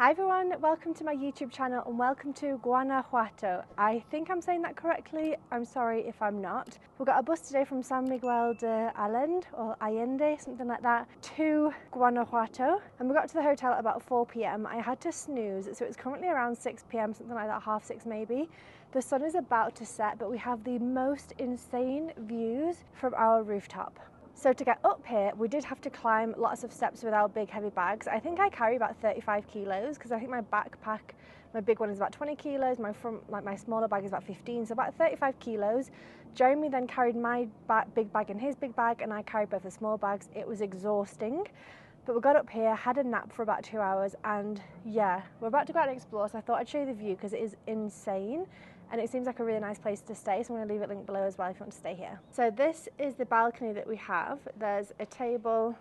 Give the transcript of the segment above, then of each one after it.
Hi everyone, welcome to my YouTube channel and welcome to Guanajuato. I think I'm saying that correctly, I'm sorry if I'm not. We've got a bus today from San Miguel de Allende, or Allende, something like that, to Guanajuato. And we got to the hotel at about 4 p.m. I had to snooze, so it's currently around 6 p.m, something like that, half 6 maybe. The sun is about to set, but we have the most insane views from our rooftop. So to get up here, we did have to climb lots of steps with our big heavy bags. I think I carry about 35 kilos because I think my backpack, my big one is about 20 kilos, my smaller bag is about 15, so about 35 kilos. Jeremy then carried my big bag and his big bag, and I carried both the small bags. It was exhausting, but we got up here, had a nap for about 2 hours, and yeah, we're about to go out and explore, so I thought I'd show you the view because it is insane. And it seems like a really nice place to stay, so I'm going to leave it linked below as well if you want to stay here. So this is the balcony that we have. There's a table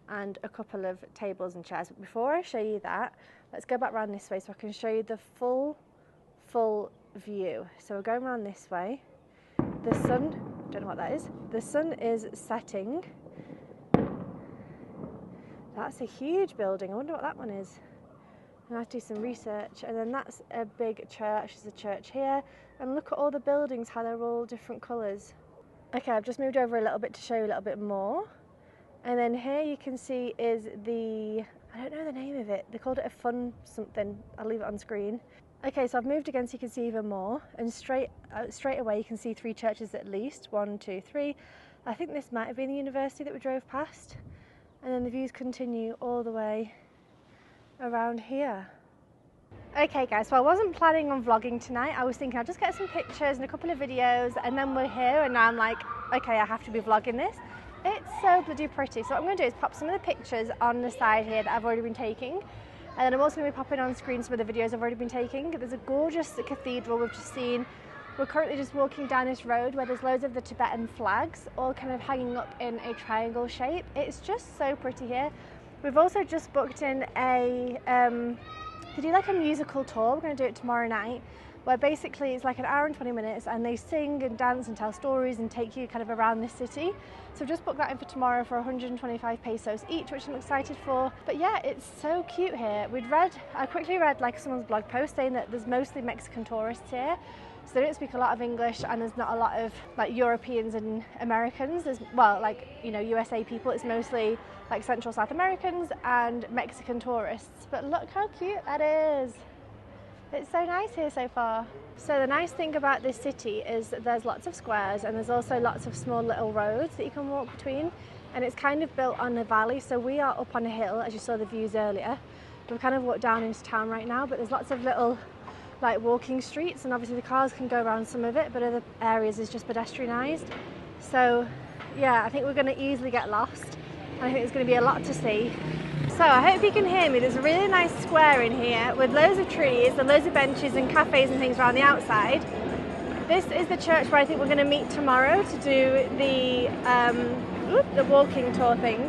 and a couple of tables and chairs. But before I show you that, let's go back around this way so I can show you the full view. So we're going around this way. The sun, don't know what that is. The sun is setting. That's a huge building. I wonder what that one is. I have to do some research. And then that's a big church. There's a church here, and look at all the buildings, how they're all different colours. Okay, I've just moved over a little bit to show you a little bit more. And then here you can see is the, I don't know the name of it, they called it a fun something, I'll leave it on screen. Okay, so I've moved again so you can see even more, and straight away you can see 3 churches at least, 1, 2, 3. I think this might have been the university that we drove past, and then the views continue all the way around here. Okay guys, so I wasn't planning on vlogging tonight. I was thinking I'll just get some pictures and a couple of videos, and then we're here, and now I'm like, okay, I have to be vlogging this. It's so bloody pretty. So what I'm going to do is pop some of the pictures on the side here that I've already been taking, and then I'm also going to be popping on screen some of the videos I've already been taking. There's a gorgeous cathedral we've just seen. We're currently just walking down this road where there's loads of the Tibetan flags all kind of hanging up in a triangle shape. It's just so pretty here. We've also just booked in to do like a musical tour. We're going to do it tomorrow night, where basically it's like an hour and 20 minutes and they sing and dance and tell stories and take you kind of around the city. So we've just booked that in for tomorrow for 125 pesos each, which I'm excited for. But yeah, it's so cute here. I quickly read like someone's blog post saying that there's mostly Mexican tourists here. So they don't speak a lot of English, and there's not a lot of like Europeans and Americans. There's, well, like, you know, USA people. It's mostly like Central South Americans and Mexican tourists. But look how cute that is. It's so nice here so far. So the nice thing about this city is that there's lots of squares, and there's also lots of small little roads that you can walk between. And it's kind of built on a valley. So we are up on a hill, as you saw the views earlier. We've kind of walked down into town right now, but there's lots of little like walking streets, and obviously the cars can go around some of it, but other areas is just pedestrianised. So yeah, I think we're going to easily get lost, and I think there's going to be a lot to see. So I hope you can hear me. There's a really nice square in here with loads of trees and loads of benches and cafes and things around the outside. This is the church where I think we're going to meet tomorrow to do the walking tour thing.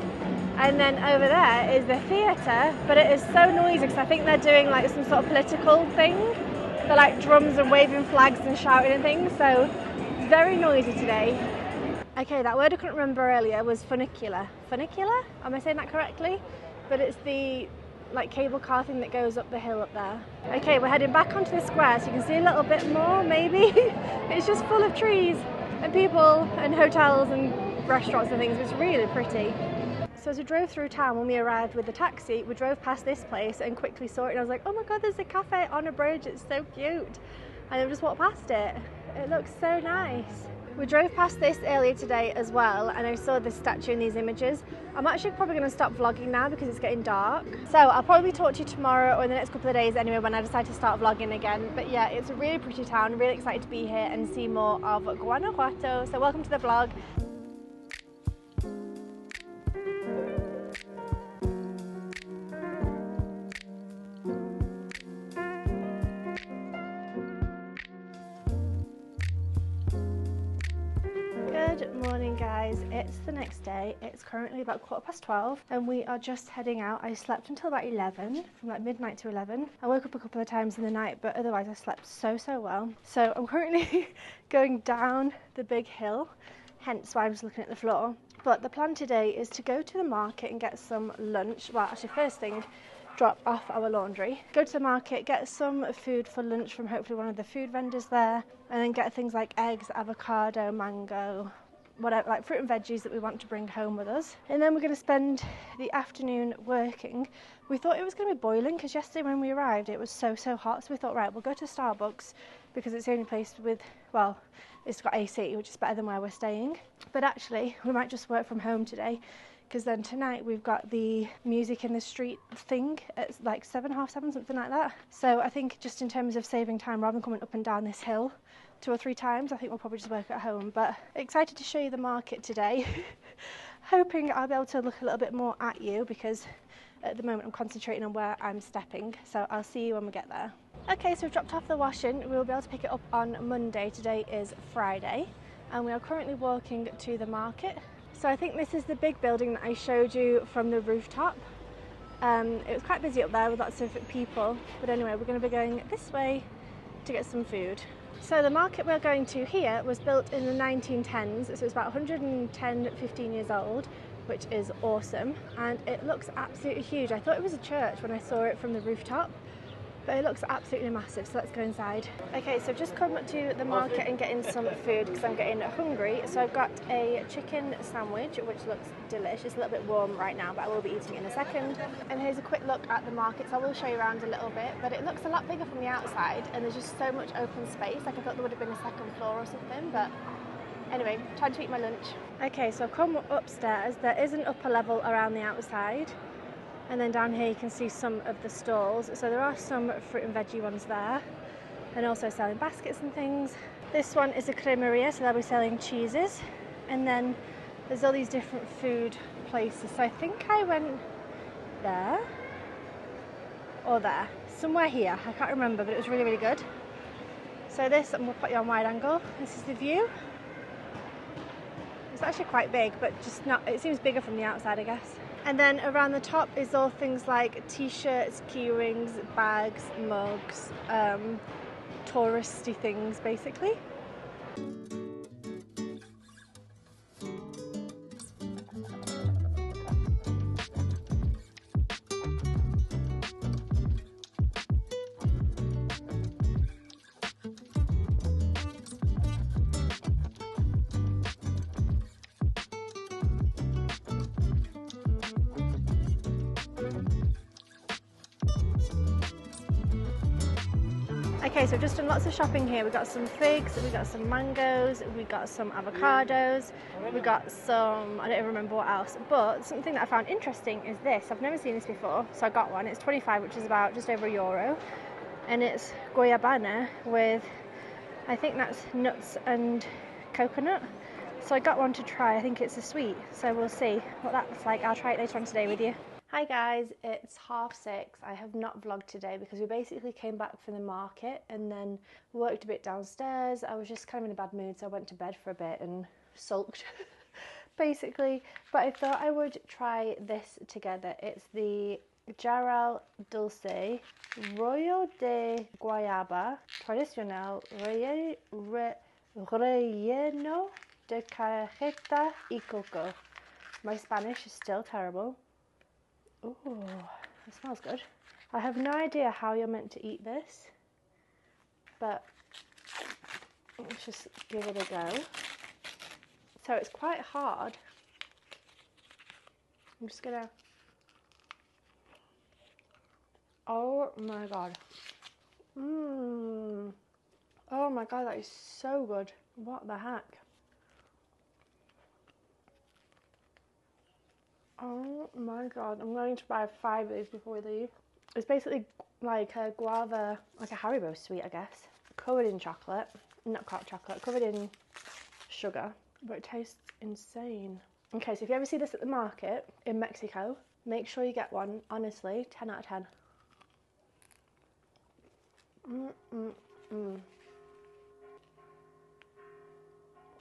And then over there is the theatre, but it is so noisy because I think they're doing like some sort of political thing. They're like drums and waving flags and shouting and things, so very noisy today. Okay, that word I couldn't remember earlier was funicular. Funicular? Am I saying that correctly? But it's the like cable car thing that goes up the hill up there. Okay, we're heading back onto the square so you can see a little bit more maybe. It's just full of trees and people and hotels and restaurants and things. It's really pretty. So as we drove through town, when we arrived with the taxi, we drove past this place and quickly saw it, and I was like, oh my god, there's a cafe on a bridge, it's so cute. And then we just walked past it. It looks so nice. We drove past this earlier today as well, and I saw this statue in these images. I'm actually probably going to stop vlogging now because it's getting dark. So I'll probably talk to you tomorrow or in the next couple of days anyway when I decide to start vlogging again. But yeah, it's a really pretty town, really excited to be here and see more of Guanajuato. So welcome to the vlog. Good morning guys, it's the next day. It's currently about 12:15 and we are just heading out. I slept until about 11, from like midnight to 11. I woke up a couple of times in the night, but otherwise I slept so well. So I'm currently going down the big hill, hence why I'm just looking at the floor. But the plan today is to go to the market and get some lunch. Well, actually first thing drop off our laundry, go to the market, get some food for lunch from hopefully one of the food vendors there, and then get things like eggs, avocado, mango, whatever, like fruit and veggies that we want to bring home with us. And then we're going to spend the afternoon working. We thought it was going to be boiling because yesterday when we arrived it was so hot, so we thought, right, we'll go to Starbucks because it's the only place with, well, it's got AC, which is better than where we're staying. But actually we might just work from home today, because then tonight we've got the music in the street thing at like 7, half 7, something like that. So I think just in terms of saving time, rather than coming up and down this hill 2 or 3 times, I think we'll probably just work at home. But excited to show you the market today. Hoping I'll be able to look a little bit more at you, because at the moment I'm concentrating on where I'm stepping. So I'll see you when we get there. Okay, so we've dropped off the washing. We'll be able to pick it up on Monday. Today is Friday, and we are currently walking to the market. So I think this is the big building that I showed you from the rooftop. It was quite busy up there with lots of people, but anyway, we're going to be going this way to get some food. So the market we're going to here was built in the 1910s, so it's about 110, 15 years old, which is awesome, and it looks absolutely huge. I thought it was a church when I saw it from the rooftop, but it looks absolutely massive, so let's go inside. Okay, so I've just come to the market and getting some food because I'm getting hungry. So I've got a chicken sandwich, which looks delicious. It's a little bit warm right now, but I will be eating it in a second. And here's a quick look at the market. So I will show you around a little bit, but it looks a lot bigger from the outside, and there's just so much open space. Like I thought there would have been a second floor or something, but anyway, time to eat my lunch. Okay, so I've come upstairs. There is an upper level around the outside. And then down here you can see some of the stalls. So there are some fruit and veggie ones there, and also selling baskets and things. This one is a cremeria, so they'll be selling cheeses. And then there's all these different food places. So I think I went there or there, somewhere here. I can't remember, but it was really good. So this, I'm going to put you on wide angle. This is the view. It's actually quite big, but just not, it seems bigger from the outside, I guess. And then around the top is all things like t-shirts, key rings, bags, mugs, touristy things basically. Okay, so we've just done lots of shopping here. We got some figs, we got some mangoes, we got some avocados, we got some, I don't even remember what else. But something that I found interesting is this. I've never seen this before, so I got one. It's 25, which is about just over €1. And it's goiabana with, I think that's nuts and coconut. So I got one to try. I think it's a sweet, so we'll see what that's like. I'll try it later on today with you. Hi guys, it's 6:30. I have not vlogged today because we basically came back from the market and then worked a bit downstairs. I was just kind of in a bad mood, so I went to bed for a bit and sulked basically. But I thought I would try this together. It's the Jarral Dulce Rollo de Guayaba Tradicional Relleno de Cajeta y Coco. My Spanish is still terrible. Ooh, it smells good. I have no idea how you're meant to eat this, but let's just give it a go. So it's quite hard. I'm just gonna... Oh my god. Oh my god, that is so good. What the heck? Oh my god, I'm going to buy 5 of these before we leave. It's basically like a guava, like a Haribo sweet, I guess. Covered in chocolate, not hot chocolate, covered in sugar, but it tastes insane. Okay, so if you ever see this at the market in Mexico, make sure you get one. Honestly, 10 out of 10.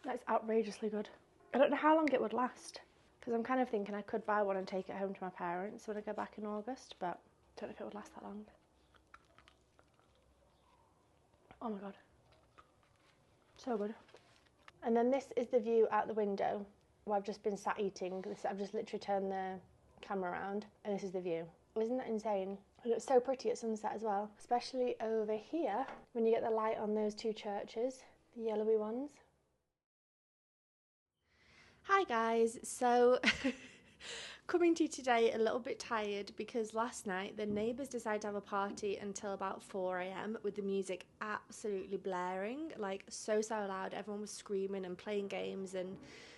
That's outrageously good. I don't know how long it would last, because I'm kind of thinking I could buy one and take it home to my parents when I go back in August, but I don't know if it would last that long. Oh my god. So good. And then this is the view out the window where I've just been sat eating. I've just literally turned the camera around and this is the view. Isn't that insane? It looks so pretty at sunset as well, especially over here when you get the light on those two churches, the yellowy ones. Hi guys, so coming to you today a little bit tired because last night the neighbours decided to have a party until about 4 a.m. with the music absolutely blaring, like so loud. Everyone was screaming and playing games and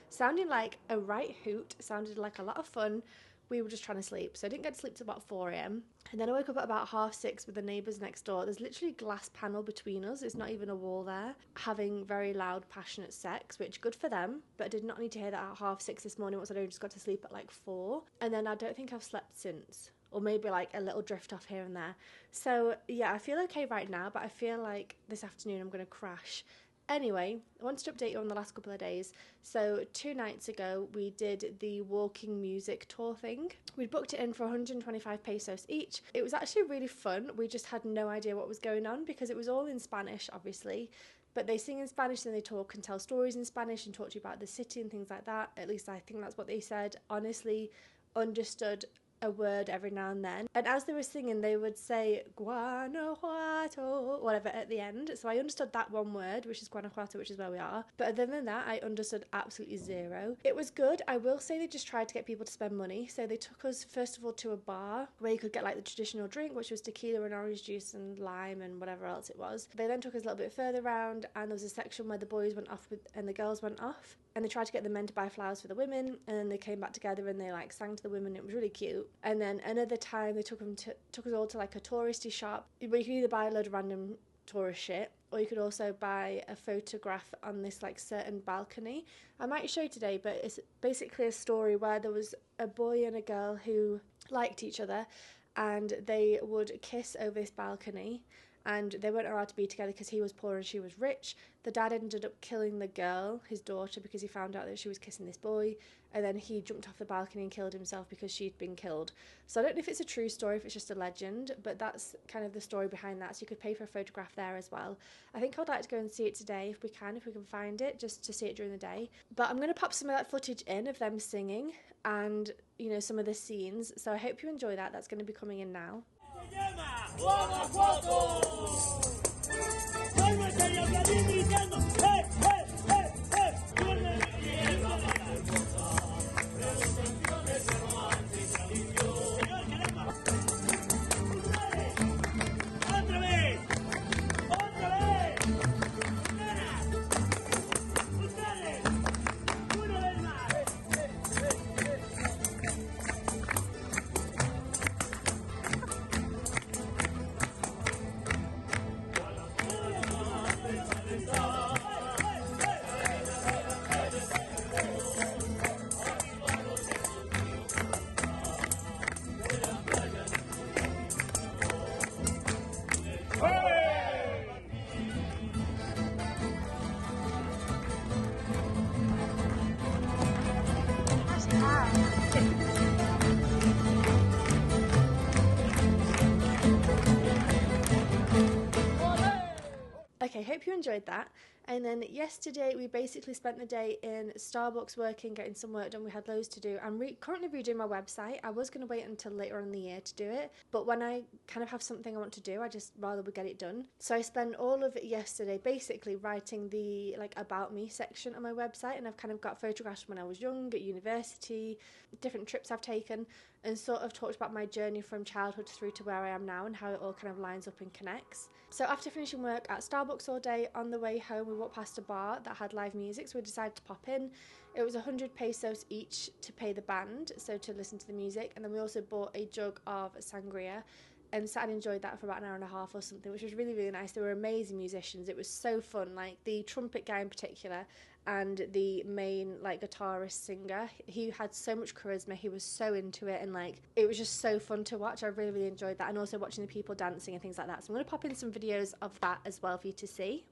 sounding like a right hoot. Sounded like a lot of fun. We were just trying to sleep, so I didn't get to sleep till about 4 a.m. And then I woke up at about 6:30 with the neighbours next door. There's literally a glass panel between us, it's not even a wall there, having very loud, passionate sex, which good for them, but I did not need to hear that at 6:30 this morning once I just got to sleep at like 4. And then I don't think I've slept since, or maybe like a little drift off here and there. So yeah, I feel okay right now, but I feel like this afternoon I'm going to crash. Anyway, I wanted to update you on the last couple of days. So 2 nights ago, we did the walking music tour thing. We booked it in for 125 pesos each. It was actually really fun. We just had no idea what was going on because it was all in Spanish, obviously. But they sing in Spanish and they talk and tell stories in Spanish and talk to you about the city and things like that. At least I think that's what they said. Honestly, understood a word every now and then, and as they were singing they would say Guanajuato, whatever, at the end, so I understood that one word, which is Guanajuato, which is where we are, but other than that I understood absolutely zero. It was good. I will say they just tried to get people to spend money, so they took us first of all to a bar where you could get like the traditional drink, which was tequila and orange juice and lime and whatever else it was. They then took us a little bit further around and there was a section where the boys went off and the girls went off, and they tried to get the men to buy flowers for the women, and then they came back together and they like sang to the women. It was really cute. And then another time they took us all to like a touristy shop where you could either buy a load of random tourist shit, or you could also buy a photograph on this like certain balcony. I might show you today, but it's basically a story where there was a boy and a girl who liked each other and they would kiss over this balcony, and they weren't allowed to be together because he was poor and she was rich. The dad ended up killing the girl, his daughter, because he found out that she was kissing this boy, and then he jumped off the balcony and killed himself because she'd been killed. So I don't know if it's a true story, if it's just a legend, but that's kind of the story behind that. So you could pay for a photograph there as well. I think I'd like to go and see it today if we can find it, just to see it during the day. But I'm going to pop some of that footage in of them singing and, you know, some of the scenes. So I hope you enjoy that. That's going to be coming in now. Guanajuato. Okay, hope you enjoyed that. And then yesterday we basically spent the day in Starbucks working, getting some work done. We had loads to do. I'm currently redoing my website. I was going to wait until later on in the year to do it, but when I kind of have something I want to do, I just rather we get it done. So I spent all of it yesterday basically writing the like about me section on my website, and I've kind of got photographs from when I was young, at university, different trips I've taken, and sort of talked about my journey from childhood through to where I am now and how it all kind of lines up and connects. So after finishing work at Starbucks all day, on the way home we walked past a bar that had live music, so we decided to pop in. It was 100 pesos each to pay the band, so to listen to the music, and then we also bought a jug of sangria and sat and enjoyed that for about an hour and a half or something, which was really, really nice. They were amazing musicians. It was so fun. Like the trumpet guy in particular and the main like guitarist singer, he had so much charisma. He was so into it, and like it was just so fun to watch. I really, really enjoyed that, and also watching the people dancing and things like that. So I'm going to pop in some videos of that as well for you to see.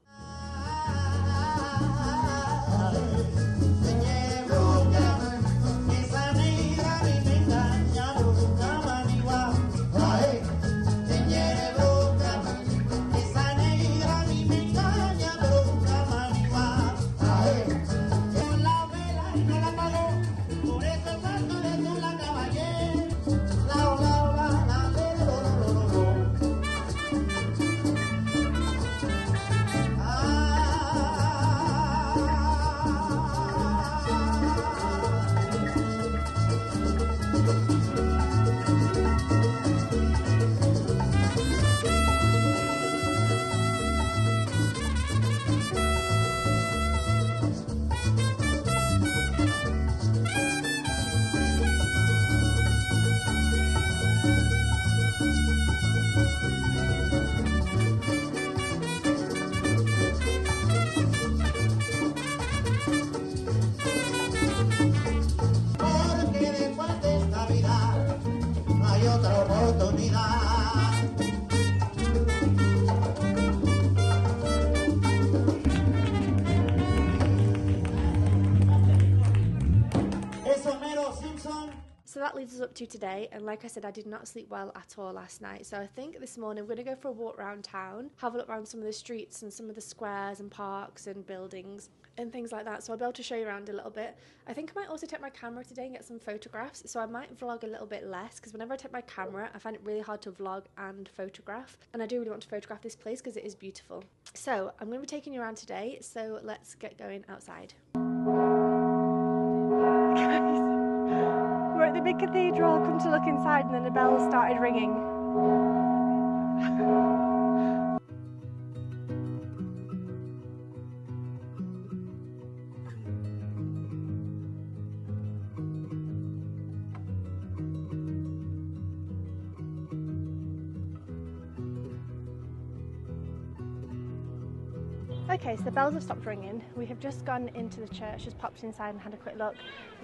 So that leads us up to today, and like I said, I did not sleep well at all last night, so I think this morning we're going to go for a walk around town, have a look around some of the streets and some of the squares and parks and buildings and things like that, so I'll be able to show you around a little bit. I think I might also take my camera today and get some photographs, so I might vlog a little bit less, because whenever I take my camera I find it really hard to vlog and photograph, and I do really want to photograph this place because it is beautiful. So I'm going to be taking you around today, so let's get going outside. We're at the big cathedral, come to look inside, and then the bells started ringing. Okay, so the bells have stopped ringing. We have just gone into the church, just popped inside and had a quick look.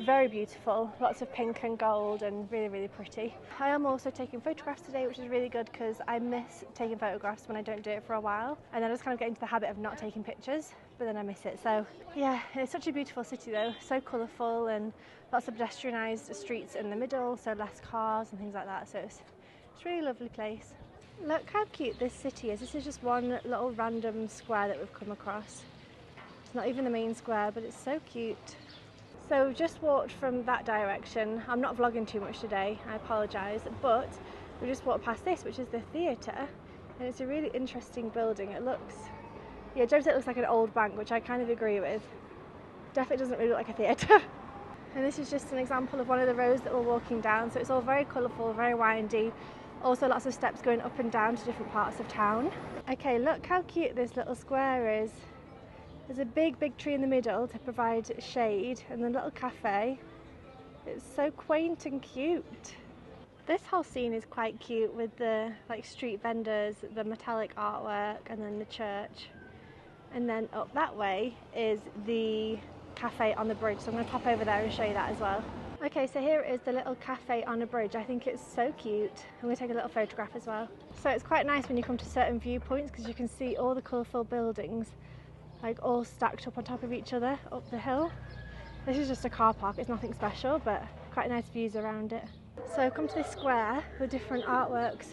Very beautiful, lots of pink and gold and really, really pretty. I am also taking photographs today, which is really good because I miss taking photographs when I don't do it for a while. And then I just kind of get into the habit of not taking pictures, but then I miss it. So yeah, it's such a beautiful city though, so colourful and lots of pedestrianised streets in the middle, so less cars and things like that. So it's a really lovely place. Look how cute this city is. This is just one little random square that we've come across. It's not even the main square, but it's so cute. So we've just walked from that direction. I'm not vlogging too much today, I apologise, but we just walked past this, which is the theatre, and it's a really interesting building. It looks, yeah, Joe said it looks like an old bank, which I kind of agree with. Definitely doesn't really look like a theatre. And this is just an example of one of the roads that we're walking down, so it's all very colourful, very windy. Also lots of steps going up and down to different parts of town. Okay, look how cute this little square is. There's a big tree in the middle to provide shade, and the little cafe. It's so quaint and cute. This whole scene is quite cute with the like street vendors, the metallic artwork, and then the church. And then up that way is the cafe on the bridge, so I'm going to pop over there and show you that as well. Okay, so here is the little cafe on a bridge. I think it's so cute. I'm going to take a little photograph as well. So it's quite nice when you come to certain viewpoints because you can see all the colourful buildings like all stacked up on top of each other up the hill. This is just a car park, it's nothing special, but quite nice views around it. So I've come to this square with different artworks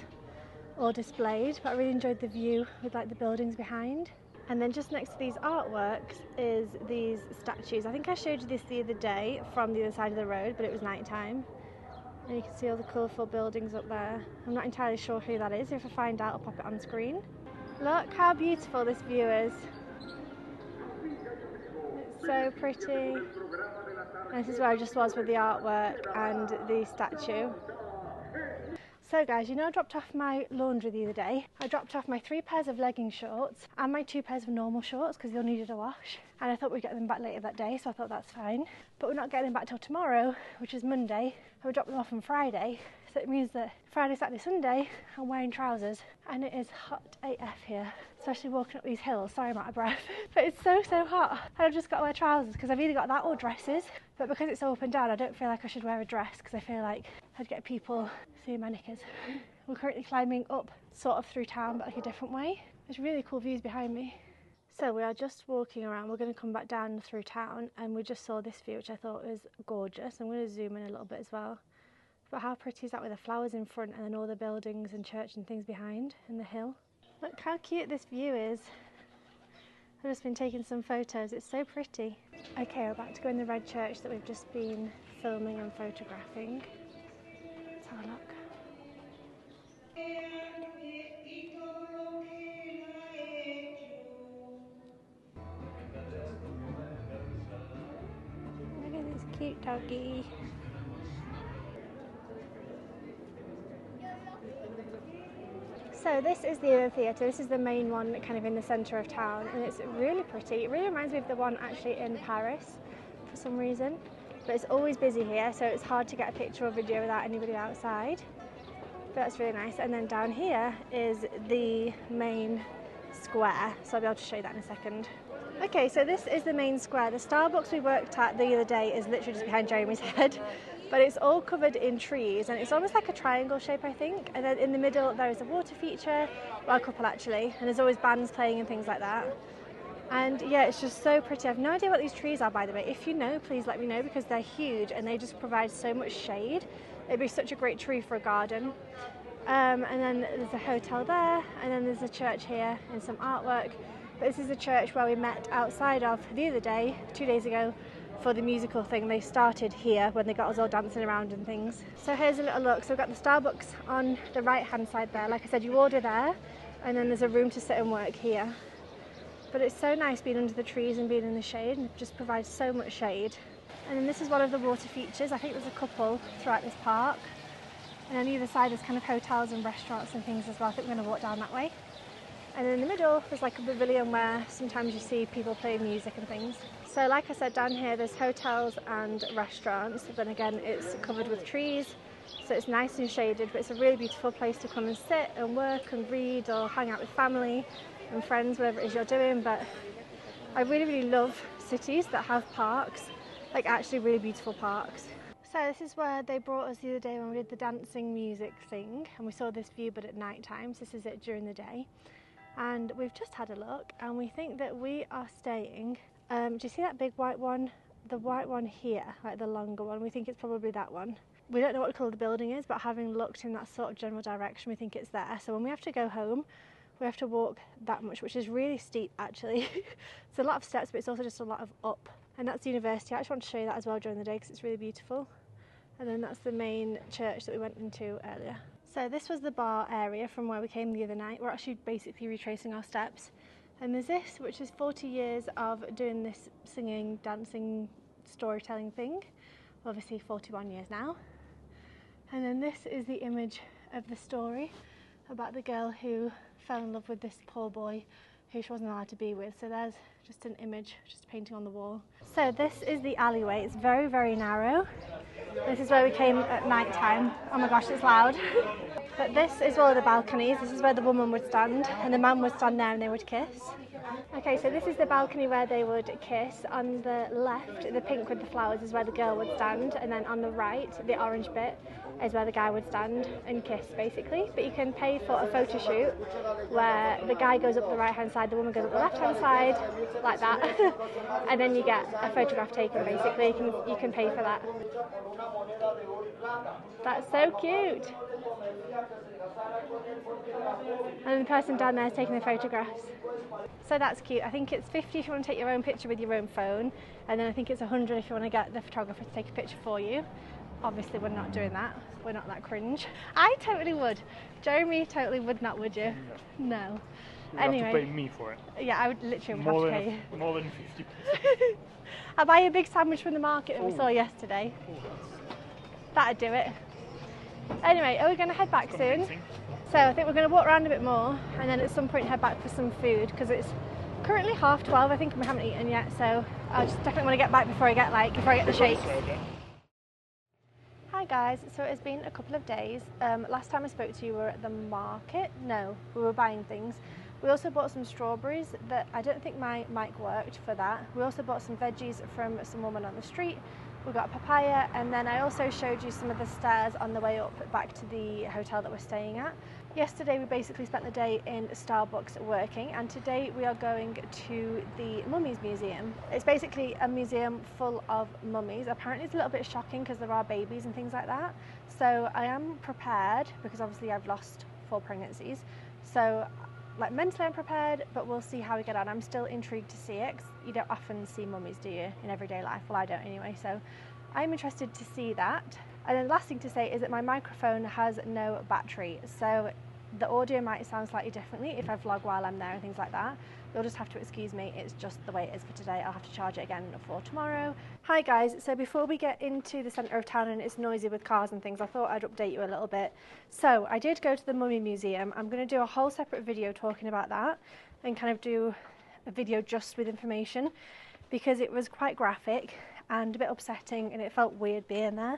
all displayed, but I really enjoyed the view with like the buildings behind. And then just next to these artworks is these statues. I think I showed you this the other day from the other side of the road, but it was night time. And you can see all the colourful buildings up there. I'm not entirely sure who that is. If I find out, I'll pop it on screen. Look how beautiful this view is. It's so pretty. And this is where I just was with the artwork and the statue. So guys, you know I dropped off my laundry the other day. I dropped off my 3 pairs of legging shorts and my 2 pairs of normal shorts because they all needed a wash. And I thought we'd get them back later that day, so I thought that's fine. But we're not getting them back till tomorrow, which is Monday. And we dropped them off on Friday. So it means that Friday, Saturday, Sunday, I'm wearing trousers. And it is hot AF here, especially walking up these hills. Sorry, I'm out of breath. But it's so hot. And I've just got to wear trousers because I've either got that or dresses. But because it's so up and down, I don't feel like I should wear a dress because I feel like I'd get people seeing my knickers. We're currently climbing up sort of through town, but like a different way. There's really cool views behind me. So we are just walking around. We're going to come back down through town, and we just saw this view, which I thought was gorgeous. I'm going to zoom in a little bit as well. But how pretty is that with the flowers in front and then all the buildings and church and things behind and the hill? Look how cute this view is. I've just been taking some photos. It's so pretty. Okay, we're about to go in the red church that we've just been filming and photographing. Let's have a look. Look at this cute doggy. So this is the other theatre. This is the main one kind of in the centre of town, and it's really pretty. It really reminds me of the one actually in Paris for some reason, but it's always busy here, so it's hard to get a picture or video without anybody outside. But that's really nice. And then down here is the main square, so I'll be able to show you that in a second. Okay, so this is the main square. The Starbucks we worked at the other day is literally just behind Jeremy's head. But it's all covered in trees, and it's almost like a triangle shape, I think. And then in the middle there is a water feature, well, a couple actually, and there's always bands playing and things like that. And yeah, it's just so pretty. I have no idea what these trees are, by the way. If you know, please let me know, because they're huge and they just provide so much shade. It'd be such a great tree for a garden. And then there's a hotel there, and then there's a church here and some artwork. But this is the church where we met outside of the other day, 2 days ago, for the musical thing. They started here when they got us all dancing around and things. So here's a little look. So we've got the Starbucks on the right hand side there. Like I said, you order there, and then there's a room to sit and work here. But it's so nice being under the trees and being in the shade, and it just provides so much shade. And then this is one of the water features. I think there's a couple throughout this park. And on either side there's kind of hotels and restaurants and things as well. I think we're going to walk down that way. And then in the middle there's like a pavilion where sometimes you see people play music and things. So like I said, down here there's hotels and restaurants. But then again, it's covered with trees, so it's nice and shaded, but it's a really beautiful place to come and sit and work and read or hang out with family and friends, whatever it is you're doing. But I really love cities that have parks, like actually really beautiful parks. So this is where they brought us the other day when we did the dancing music thing, and we saw this view but at night time. So this is it during the day, and we've just had a look and we think that we are staying, do you see that big white one? The white one here, like the longer one, we think it's probably that one. We don't know what colour the building is, but having looked in that sort of general direction, we think it's there. So when we have to go home, we have to walk that much, which is really steep actually. It's a lot of steps, but it's also just a lot of up. And that's the university. I actually want to show you that as well during the day because it's really beautiful. And then that's the main church that we went into earlier. So this was the bar area from where we came the other night. We're actually basically retracing our steps. And there's this, which is 40 years of doing this singing, dancing, storytelling thing. Obviously 41 years now. And then this is the image of the story about the girl who fell in love with this poor boy who she wasn't allowed to be with. So there's just an image, just a painting on the wall. So this is the alleyway. It's very narrow. This is where we came at night time. Oh my gosh, it's loud. But this is one of the balconies. This is where the woman would stand and the man would stand there and they would kiss. Okay, so this is the balcony where they would kiss. On the left, the pink with the flowers, is where the girl would stand, and then on the right, the orange bit, is where the guy would stand and kiss, basically. But you can pay for a photo shoot where the guy goes up the right-hand side, the woman goes up the left-hand side, like that, and then you get a photograph taken, basically. You can pay for that. That's so cute. And the person down there is taking the photographs. So that's cute. I think it's 50 if you want to take your own picture with your own phone, and then I think it's 100 if you want to get the photographer to take a picture for you. Obviously we're not doing that. We're not that cringe. I totally would. Jeremy totally would not, would you? No. You anyway, have to pay me for it. Yeah, I would literally have to pay you. More than 50%. I'll buy you a big sandwich from the market that we saw yesterday. That'd do it. Anyway, are we going to head back soon? So I think we're going to walk around a bit more and then at some point head back for some food, because it's currently 12:30 I think, and we haven't eaten yet, so I just definitely want to get back before I get the shakes. Hi guys, so it's been a couple of days. Last time I spoke to you we were at the market. No, we were buying things. We also bought some strawberries that I don't think my mic worked for that. We also bought some veggies from some woman on the street. We got papaya, and then I also showed you some of the stairs on the way up back to the hotel that we're staying at. Yesterday we basically spent the day in Starbucks working, and today we are going to the Mummies Museum. It's basically a museum full of mummies. Apparently it's a little bit shocking because there are babies and things like that. So I am prepared, because obviously I've lost 4 pregnancies. So like mentally I'm prepared, but we'll see how we get on. I'm still intrigued to see it, 'cause you don't often see mummies, do you, in everyday life? Well, I don't anyway, so I'm interested to see that. And then the last thing to say is that my microphone has no battery, so the audio might sound slightly differently if I vlog while I'm there and things like that. You'll just have to excuse me, it's just the way it is for today. I'll have to charge it again for tomorrow. Hi guys, so before we get into the centre of town and it's noisy with cars and things, I thought I'd update you a little bit. So I did go to the Mummy Museum. I'm going to do a whole separate video talking about that and kind of do a video just with information, because it was quite graphic and a bit upsetting and it felt weird being there.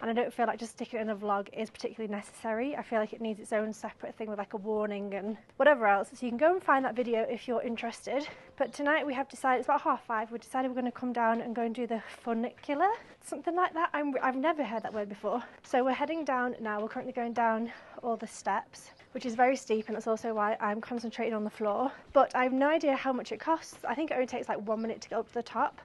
and I don't feel like just sticking it in a vlog is particularly necessary. I feel like it needs its own separate thing with like a warning and whatever else. So you can go and find that video if you're interested. But tonight we have decided, it's about 5:30, we decided we're going to come down and go and do the funicular, something like that. I've never heard that word before. So we're heading down now. We're currently going down all the steps, which is very steep, and that's also why I'm concentrating on the floor. But I have no idea how much it costs. I think it only takes like 1 minute to go up to the top.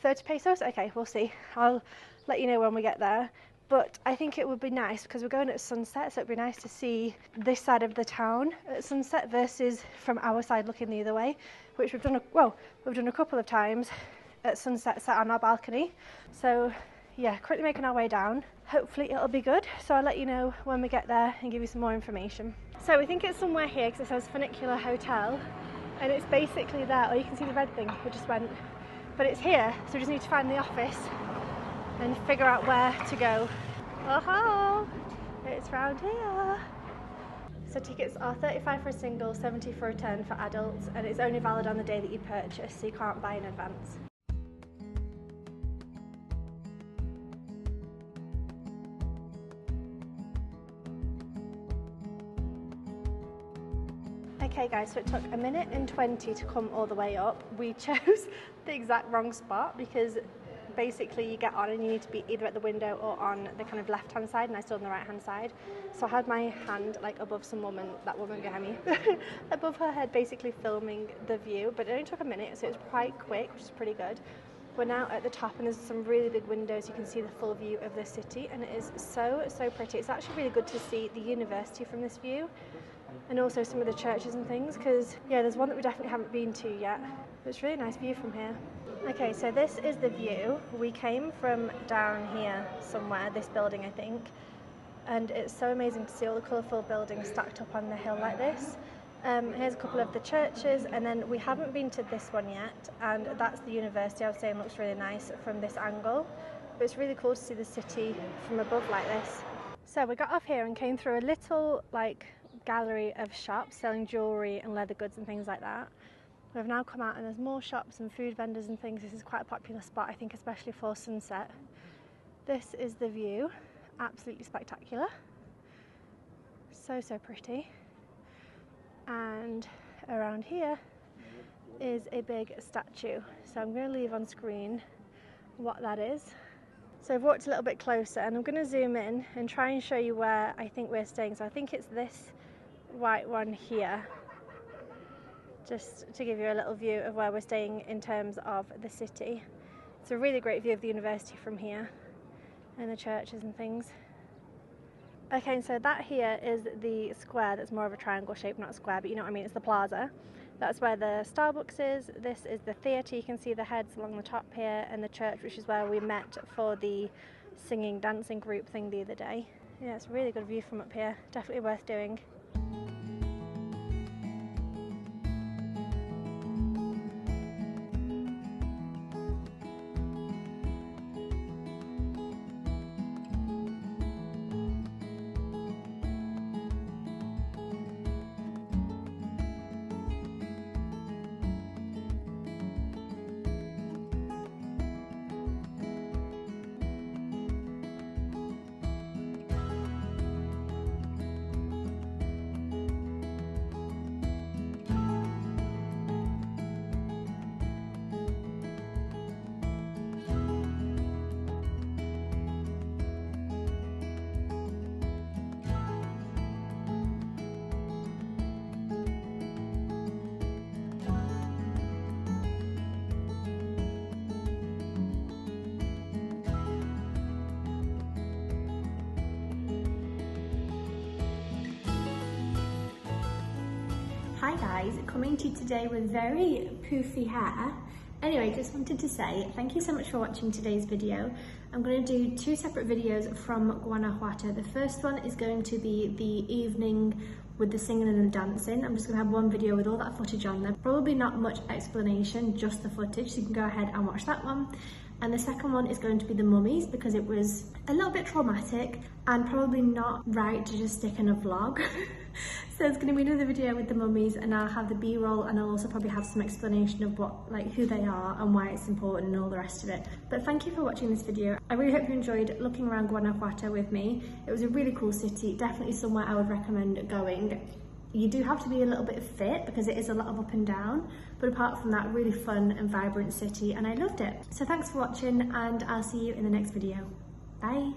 30 pesos? Okay, we'll see. I'll let you know when we get there. But I think it would be nice because we're going at sunset, so it'd be nice to see this side of the town at sunset versus from our side looking the other way, which we've done a couple of times at sunset, sat on our balcony. So yeah, currently making our way down. Hopefully it'll be good, so I'll let you know when we get there and give you some more information. So we think it's somewhere here because it says Funicular Hotel, and it's basically there. Oh, you can see the red thing we just went, but it's here, so we just need to find the office and figure out where to go. Oh, it's round here. So tickets are 35 for a single, 70 for a 10 for adults, and it's only valid on the day that you purchase, so you can't buy in advance. Okay guys, so it took 1 minute and 20 to come all the way up. We chose the exact wrong spot because basically you get on and you need to be either at the window or on the kind of left hand side, and I stood on the right hand side. So I had my hand like above some woman, that woman behind me, above her head, basically filming the view, but it only took 1 minute, so it was quite quick, which is pretty good. We're now at the top and there's some really big windows. You can see the full view of the city and it is so pretty. It's actually really good to see the university from this view and also some of the churches and things, because yeah, there's one that we definitely haven't been to yet. It's a really nice view from here. Okay, so this is the view. We came from down here somewhere, this building I think, and it's so amazing to see all the colourful buildings stacked up on the hill like this. Here's a couple of the churches, and then we haven't been to this one yet, and that's the university. I was saying looks really nice from this angle, but it's really cool to see the city from above like this. So we got off here and came through a little like gallery of shops selling jewellery and leather goods and things like that. We've now come out and there's more shops and food vendors and things. This is quite a popular spot, I think, especially for sunset. This is the view, absolutely spectacular. So pretty. And around here is a big statue. So I'm going to leave on screen what that is. So I've walked a little bit closer and I'm going to zoom in and try and show you where I think we're staying. So I think it's this white one here, just to give you a little view of where we're staying in terms of the city. It's a really great view of the university from here and the churches and things. Okay, so that here is the square that's more of a triangle shape, not a square, but you know what I mean, it's the plaza. That's where the Starbucks is. This is the theatre, you can see the heads along the top here, and the church, which is where we met for the singing, dancing group thing the other day. Yeah, it's a really good view from up here, definitely worth doing. Hi guys, coming to you today with very poofy hair. Anyway, just wanted to say thank you so much for watching today's video. I'm going to do two separate videos from Guanajuato. The first one is going to be the evening with the singing and the dancing. I'm just going to have one video with all that footage on there. Probably not much explanation, just the footage, so you can go ahead and watch that one. And the second one is going to be the Mummies, because it was a little bit traumatic and probably not right to just stick in a vlog. So it's going to be another video with the mummies, and I'll have the b-roll, and I'll also probably have some explanation of what, like, who they are and why it's important and all the rest of it. But thank you for watching this video. I really hope you enjoyed looking around Guanajuato with me. It was a really cool city, definitely somewhere I would recommend going. You do have to be a little bit fit because it is a lot of up and down, but apart from that, really fun and vibrant city, and I loved it. So thanks for watching, and I'll see you in the next video. Bye.